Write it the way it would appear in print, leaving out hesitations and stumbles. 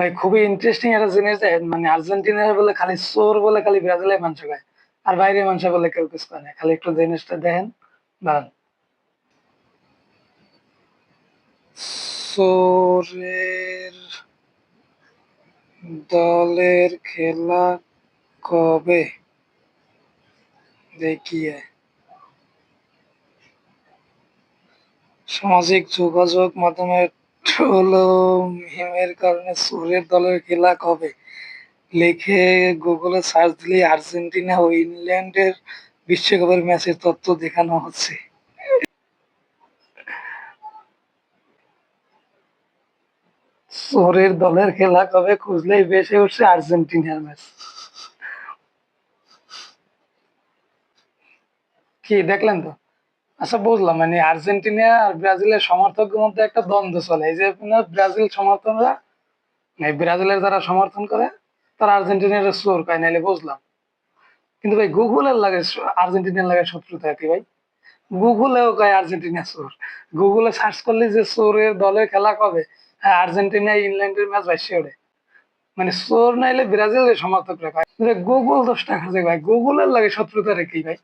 ভাই খুবই ইন্টারেস্টিং একটা জিনিস দেখেন, মানে আর্জেন্টিনার বলে খালি চোর বলে খালি ব্রাজিলের মানুষ খায়, আর বাইরের মানুষ বলে কেউ কিছু করে না। খালি একটু জিনিসটা দেখেন। দাঁড়ান। চোরের দলের খেলা কবে? দেখিয়ে সামাজিক যোগাযোগ মাধ্যমে ট্রোল ও মিমের কারণে চোরের দলের খেলা কবে লিখে গুগলে সার্চ দিলে আর্জেন্টিনা ও ইংল্যান্ডের বিশ্বকাপের ম্যাচের তথ্য দেখানো হচ্ছে। চোরের দলের খেলা কবে খুঁজলেই ভেসে উঠছে আর্জেন্টিনার ম্যাচ। কি দেখলেন তো? আচ্ছা বুঝলাম, মানে আর্জেন্টিনা আর ব্রাজিলের সমর্থকদের মধ্যে একটা দ্বন্দ্ব চলে, এই যে আপনার ব্রাজিল সমর্থনরা, এই ব্রাজিলের যারা সমর্থন করে তারা আর্জেন্টিনার চোর কয়, নাইলে বুঝলাম। কিন্তু ভাই গুগলের লাগে আর্জেন্টিনার লাগে শত্রুতা কি ভাই? গুগলেও কয় আর্জেন্টিনা চোর। গুগলে সার্চ করলে যে চোরের দলের খেলা কবে, হ্যাঁ আর্জেন্টিনা ইংল্যান্ডের ম্যাচ ভাইসে ওঠে। মানে চোর নাইলে ব্রাজিলের সমর্থকরা কয়, গুগল 10 টাকা যে ভাই, গুগলের লাগে শত্রুতা রে কি ভাই?